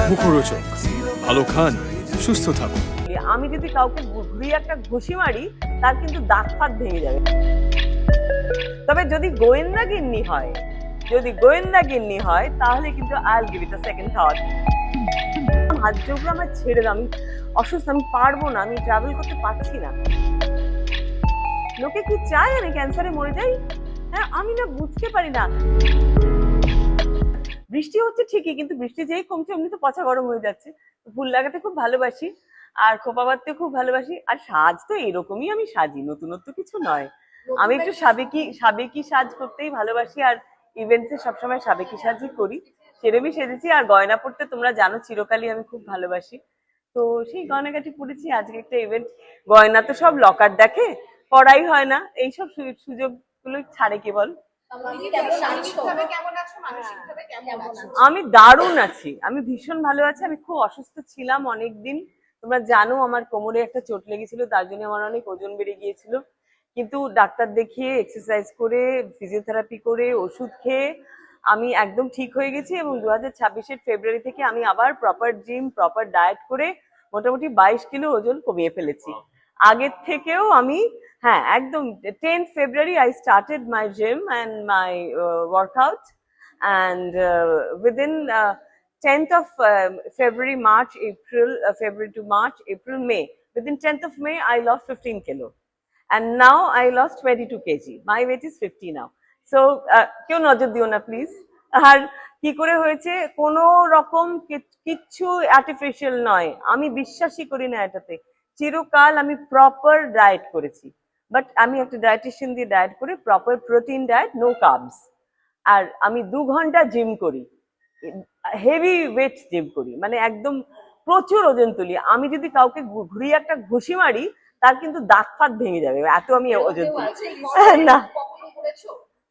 মুখরোচক, ভালো খান, সুস্থ থাকুন। আমি যদি কাউকে ঘুরিয়ে একটা ঘুষি মারি, তার কিন্তু দাঁত ফাত ভেঙে যাবে। তবে যদি গোয়েন্দা গিন্নি হয় তাহলে কিন্তু I'll give it a second thought. হাত জোড় আমার ছেড়ে দাও, আমি অসুস্থ, আমি পারবো না, আমি ট্রাভেল করতে পারছি না। লোকে কি চায় আমি ক্যান্সারে মরে যাই? হ্যাঁ, আমি না বুঝতে পারি না। বৃষ্টি হচ্ছে ঠিকই, কিন্তু বৃষ্টি যেই কমছে অমনি তো পচা গরম হয়ে যাচ্ছে। ফুল লাগাতে খুব ভালোবাসি, আর খোপা বাঁধতে খুব ভালোবাসি, আর সাজ তো এরকমই আমি সাজি, নতুনত্ব কিছু নয়। আমি একটু সাবেকি সাজ করতেই ভালোবাসি, আর ইভেন্টসে সবসময় সাবেকি সাজই করি, সেরমই সেজেছি। আর গয়না পড়তে তোমরা জানো চিরকালই আমি খুব ভালোবাসি, তো সেই গয়নাগাটি পড়েছি। আজকে একটা ইভেন্ট, গয়না তো সব লকার দেখে, পড়াই হয় না, এইসব সুযোগ গুলো ছাড়ে কেবল। আমি দারুণ আছি, আমি ভীষণ ভালো আছি। আমি খুব অসুস্থ ছিলাম অনেকদিন, তোমরা জানো আমার কোমরে একটা চোট লেগেছিল, তার জন্য আমার অনেক ওজন বেড়ে গিয়েছিল। কিন্তু ডাক্তার দেখিয়ে, এক্সারসাইজ করে, ফিজিওথেরাপি করে, ওষুধ খেয়ে আমি একদম ঠিক হয়ে গেছি। এবং 2026-এর ফেব্রুয়ারি থেকে আমি আবার প্রপার জিম, প্রপার ডায়েট করে মোটামুটি 22 কিলো ওজন কমিয়ে ফেলেছি আগের থেকেও। আমি হ্যাঁ একদম 10th February I started my gym and my workout, and within 10th of February, March, April, February to March, April, May, within 10th of May I lost 15 kilo, and now I lost 22 kg. My weight is 50 now. So কেউ নজর দিও না please. আর কি করে হয়েছে, কোনো রকম কিচ্ছু আর্টিফিশিয়াল নয়, আমি বিশ্বাসই করি না এটাতে। চিরকাল আমি প্রপার ডায়েট করেছি, বাট আমি একটা ডায়েটিশিয়ান দিয়ে ডায়েট করে, proper protein diet, no carbs. আর আমি 2 ঘন্টা জিম করি, হেভি ওয়েট জিম করি, মানে একদম প্রচুর ওজন তুলি। আমি যদি কাউকে ঘুরিয়ে একটা ঘুষি মারি, তার কিন্তু দাঁত ফাত ভেঙে যাবে, এত আমি ওজন তুলি। না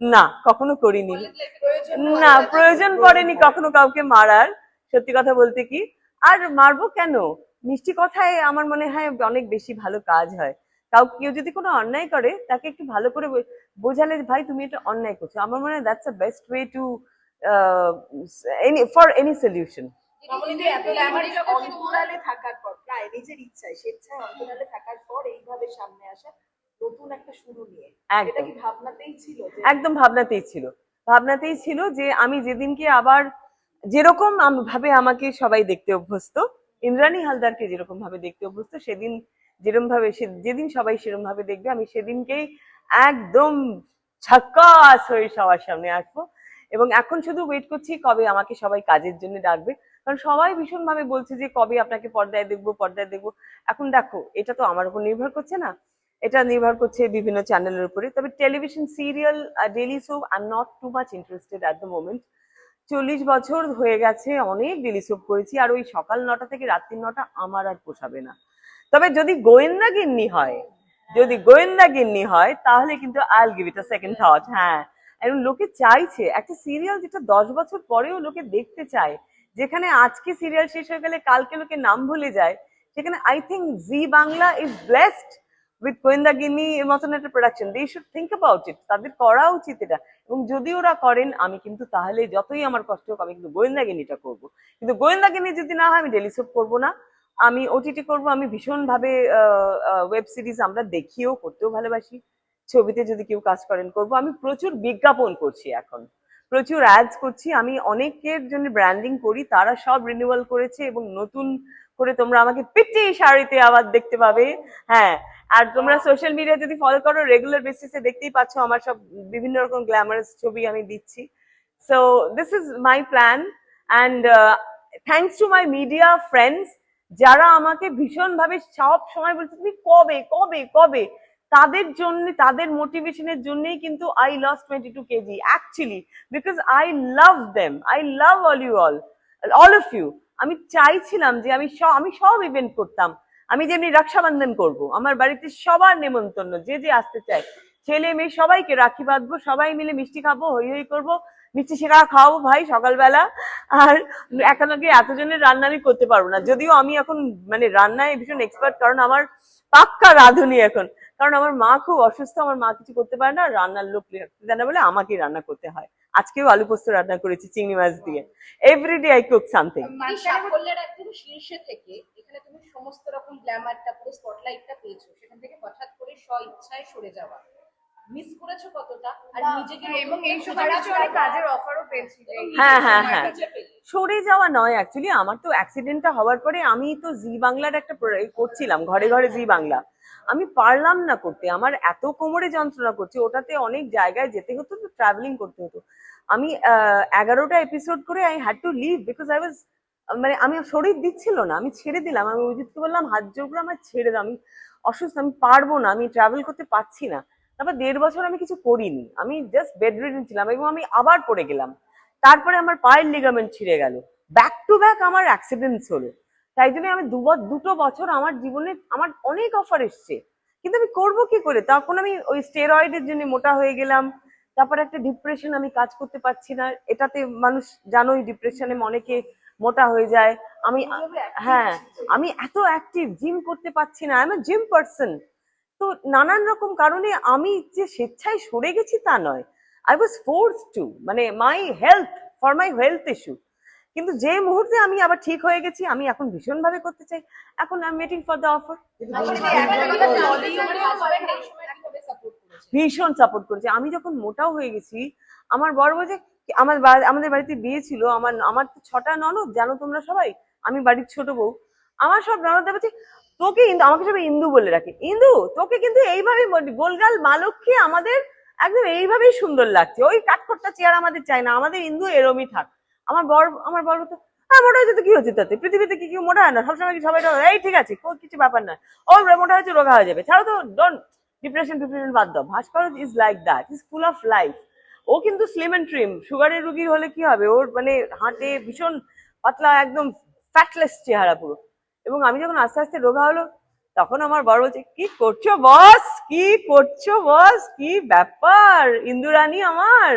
না, কখনো করিনি, না প্রয়োজন পড়েনি কখনো কাউকে মারার, সত্যি কথা বলতে কি। আর মারবো কেন, মিষ্টি কথায় আমার মনে হয় অনেক বেশি ভালো কাজ হয়। কেউ যদি কোনো অন্যায় করে, তাকে একটু ভালো করে বোঝালে, ভাই তুমি এটা অন্যায় করছো, আমার মনে হয় that's the best way to for any solution. অন্তরালে থাকার পর, প্রায় নিজের ইচ্ছায় স্বেচ্ছায় অন্তরালে থাকার পর এইভাবে সামনে আসা নতুন একটা শুরু নিয়ে, এটা কি ভাবনাতেই ছিল? একদম ভাবনাতেই ছিল যে আমি যেদিনকে আবার যেরকম ভাবে আমাকে সবাই দেখতে অভ্যস্ত, ইন্দ্রাণী হালদারকে যেরকম ভাবে দেখতে অভ্যস্ত, সেদিন যেরকম ভাবে যেদিন সবাই সেরকম ভাবে দেখবে, আমি সেদিনকেই একদম ঝাক্কাস হয়ে সবার সামনে আসবো। এবং এখন শুধু ওয়েট করছি কবে আমাকে সবাই কাজের জন্য ডাকবে, কারণ সবাই ভীষণ ভাবে বলছে যে কবে আপনাকে পর্দায় দেখবো। এখন দেখো, এটা তো আমার উপর নির্ভর করছে না, এটা নির্ভর করছে বিভিন্ন চ্যানেলের উপরে। তবে television serial, daily soap, I am not too much interested at the moment. 40 বছর হয়ে গেছে, অনেক ডেইলি সোপ করেছি, আর ওই সকাল 9টা থেকে রাত্রি 9টা আমার আর পোষাবে না। তবে যদি গোয়েন্দা গিন্নি হয় তাহলে কিন্তু I'll give it a second thought. হ্যাঁ, এবং লোকে চাইছে একটা সিরিয়াল যেটা 10 বছর পরেও লোকে দেখতে চায়, যেখানে আজকে সিরিয়াল শেষ হয়ে গেলে কালকে লোকে নাম ভুলে যায়, সেখানে I think Zee Bangla is blessed with Goyenda Ginni এর মতন একটা production. They should think about it, তাদের করা উচিত এটা। এবং যদি ওরা করেন, আমি কিন্তু তাহলে যতই আমার কষ্ট হোক, আমি কিন্তু গোয়েন্দা গিন্নিটা করবো। কিন্তু গোয়েন্দা গিন্নি যদি না হয়, আমি ডেইলি সোপ করবো না, আমি ওটিটি করবো। আমি ভীষণ ভাবে ওয়েব সিরিজ আমরা দেখিও, করতেও ভালোবাসি। ছবিতে যদি কেউ কাজ করেন করবো। আমি প্রচুর বিজ্ঞাপন করছি এখন, প্রচুর অ্যাডস করছি। আমি অনেকের জন্য ব্র্যান্ডিং করি, তারা সব রিনিউয়াল করেছে, এবং নতুন করে তোমরা আমাকে পিটি শাড়িতে আবার দেখতে পাবে। হ্যাঁ, আর তোমরা সোশ্যাল মিডিয়া যদি ফলো করো, রেগুলার বেসিসে দেখতেই পাচ্ছ আমার সব বিভিন্ন রকম গ্ল্যামারাস ছবি আমি দিচ্ছি। So this is my plan, and thanks to my media friends, যারা আমাকে ভীষণ ভাবে সব সময় বলছে তুমি কবে, তাদের জন্য, তাদের মোটিভেশনের জন্যই কিন্তু I lost 22 KG actually, because I love them, I love all of you. আমি চাইছিলাম যে আমি সব ইভেন্ট করতাম, আমি যেমনি রক্ষাবন্ধন করব, আমার বাড়িতে সবার নেমন্তন্ন, যে আসতে চায়, ছেলে মেয়ে সবাইকে রাখি বাঁধবো, সবাই মিলে মিষ্টি খাবো, হই হই করবো, মিষ্টি শেখা খাওয়াবো ভাই সকালবেলা। আর একানকে এতজনের রান্না আমি করতে পারবো না, যদিও আমি এখন মানে রান্নায় ভীষণ এক্সপার্ট, কারণ আমার পাক্কা রাঁধুনি এখন। কারণ আমার মা খুব অসুস্থ, আমার মা কিছু করতে পারে না, রান্নার লোক জানা বলে আমাকেই রান্না করতে হয়। আজকেও আলু পোস্ত রান্না করেছি চিংড়ি মাছ দিয়ে। Everyday I cook something. সাফল্যের একদম শীর্ষে থেকে এখানে তুমি সমস্ত রকম গ্ল্যামারটা পুরো স্পটলাইটটা পেয়েছো, সেখান থেকে হঠাৎ করে ইচ্ছায় সরে যাওয়া মিস করেছো কতটা? আর নিজেকে এবং এই সময় কাজের অফারও পেয়েছি। হ্যাঁ সরে যাওয়া নয়, অ্যাকচুয়ালি আমার তো অ্যাক্সিডেন্টটা হওয়ার পরে আমি তো জি বাংলার একটা করছিলাম, ঘরে ঘরে জি বাংলা, আমি পারলাম না করতে, আমার এত কোমরে যন্ত্রণা করছে, ওটাতে অনেক জায়গায় যেতে হতো, তো ট্রাভেলিং করতে হতো। আমি 11টা এপিসোড করে I had to leave because I was, মানে আমি শরীর দিচ্ছিল না, আমি ছেড়ে দিলাম। আমি অজিতকে বললাম হাত জোর করে আমার ছেড়ে দাও, আমি অসুস্থ, আমি পারবো না, আমি ট্রাভেল করতে পারছি না। তারপর 1.5 বছর আমি কিছু করিনি, আমি জাস্ট বেড রিডেন ছিলাম এবং আমি আবার পড়ে গেলাম। তারপরে আমার পায়ের লিগামেন্ট ছিঁড়ে গেল, ব্যাক টু ব্যাক আমার অ্যাক্সিডেন্টস হলো। তাই জন্য আমি 2 বছর আমার জীবনে আমার অনেক অফার এসছে, কিন্তু আমি করবো কি করে? তখন আমি ওই স্টেরয়েডের জন্য মোটা হয়ে গেলাম, তারপরে একটা ডিপ্রেশন, আমি কাজ করতে পারছি না, এটাতে মানুষ জানোই ডিপ্রেশনে অনেকে মোটা হয়ে যায়। আমি আমি এত অ্যাক্টিভ, জিম করতে পারছি না, I M A gym person. তো নানান রকম কারণে আমি যে স্বেচ্ছায় সরে গেছি তা নয়, আই ওয়াজ ফোর্সড টু, মানে my health, for my health issue. কিন্তু যে মুহূর্তে আমি আবার ঠিক হয়ে গেছি, আমি এখন ভীষণ ভাবে করতে চাই, এখন I am waiting for the offer. ভীষণ সাপোর্ট করেছে। আমি যখন মোটাও হয়ে গেছি, আমার বড় বলছে, আমাদের বাড়িতে বিয়ে ছিল, আমার তো 6টা ননদ, জানো তোমরা সবাই, আমি বাড়ির ছোট বউ। আমার সব ননদ বলছে তোকে, আমাকে সবাই ইন্দু বলে রাখে, ইন্দু তোকে কিন্তু এইভাবে গোলগাল মা লক্ষ্মী আমাদের একদম এইভাবেই সুন্দর লাগছে, ওই কাঠখোট্টা চেয়ার আমাদের চাই না, আমাদের ইন্দু এরমই থাক। আমার বর তো হ্যাঁ মোটা হয়েছে তো কি হচ্ছে তাতে, পৃথিবীতে কি কেউ মোটা হয় না, সবসময় কি সবাই এই ঠিক আছে, কিছু ব্যাপার না, ও মোটা হয়েছে রোগা হয়ে যাবে, ছাড়ো তো, ডোন্ট ডিপ্রেশন বাদ দাও। Bhaskar is like that, is full of life. ও কিন্তু স্লিম এন্ড ট্রিম, সুগারের রুগী হলে কি হবে, ওর মানে হাঁটে ভীষণ পাতলা, একদম ফ্যাটলেস চেহারা পুরো। এবং আমি যখন আস্তে আস্তে রোগা হলো, তখন আমার বড় বলছে কি করছো বস, কি করছো বস, কি ব্যাপার ইন্দুরানী আমার,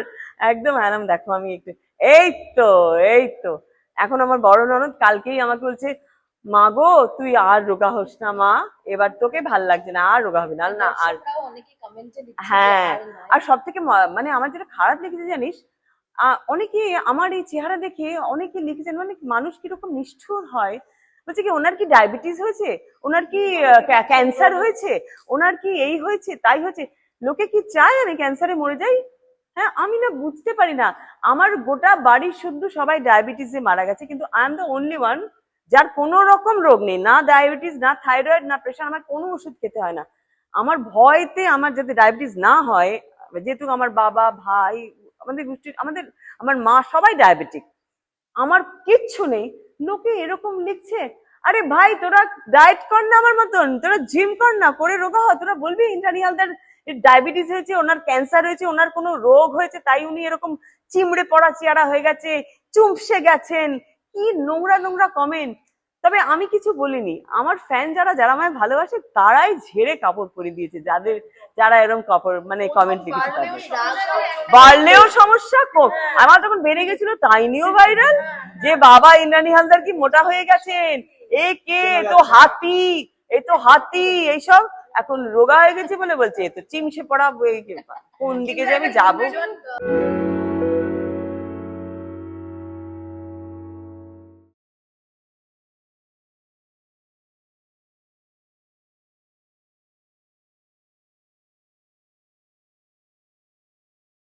একদম আরাম। দেখো আমি একটু এই তো এখন আমার বড় ননদ কালকেই আমাকে বলছে, মা গো তুই আর রোগা হোস না মা, এবার তোকে ভাল লাগছে না, আর রোগা হবে না না। আর হ্যাঁ, আর সব থেকে মানে আমার যেটা খারাপ লেগেছে জানিস, অনেকে আমার এই চেহারা দেখে অনেকে লিখেছেন, মানে মানুষ কিরকম নিষ্ঠুর হয়, বলছে কি ওনার কি ডায়াবেটিস হয়েছে, ওনার কি ক্যান্সার হয়েছে, ওনার কি এই হয়েছে তাই হয়েছে, লোকে কি চায় আমি ক্যান্সারে মরে যাই? হ্যাঁ, আমি না বুঝতে পারি না, আমার গোটা বাড়ির শুদ্ধ সবাই ডায়াবেটিসে মারা গেছে, কিন্তু I am the only one যার কোনো রকম রোগ নেই, না ডায়াবেটিস, না থাইরয়েড, না প্রেশার, আমার কোনো ওষুধ খেতে হয় না। আমার ভয়তে আমার যাতে ডায়াবেটিস না হয়, যেহেতু আমার বাবা ভাই আমাদের গোষ্ঠীর আমার মা সবাই ডায়াবেটিক, আমার কিচ্ছু নেই, লোকে এরকম লিখছে। আরে ভাই তোরা ডায়েট কর না আমার মতন, তোরা জিম কর না, করে রোগা হয়, তোরা বলবি ইন্দ্রাণী হালদার ডায়াবেটিস হয়েছে, ওনার ক্যান্সার হয়েছে, ওনার কোনো রোগ হয়েছে, তাই উনি এরকম চিমড়ে পড়া চেহারা হয়ে গেছে, চুপসে গেছেন, কি নোংরা নোংরা কমেন্ট। তবে আমি কিছু বলিনি, আমার ফ্যান যারা আমায় ভালোবাসে তারাই ঝেড়ে কাপড় পরে দিয়েছে, যারা এরকম কাপড় মানে কমেন্ট লিখেছে তাদের। বাড়লেও সমস্যা, কম আমার তখন বেড়ে গেছিল তাই নিয়েও ভাইরাল, যে বাবা ইন্দ্রাণী হালদার কি মোটা হয়ে গেছেন, এ কে তো হাতি, এই তো হাতি, এইসব এখন রোগা হয়ে গেছে বলে বলছে এ তো চিমসে পড়া, কোন দিকে যে আমি যাবো।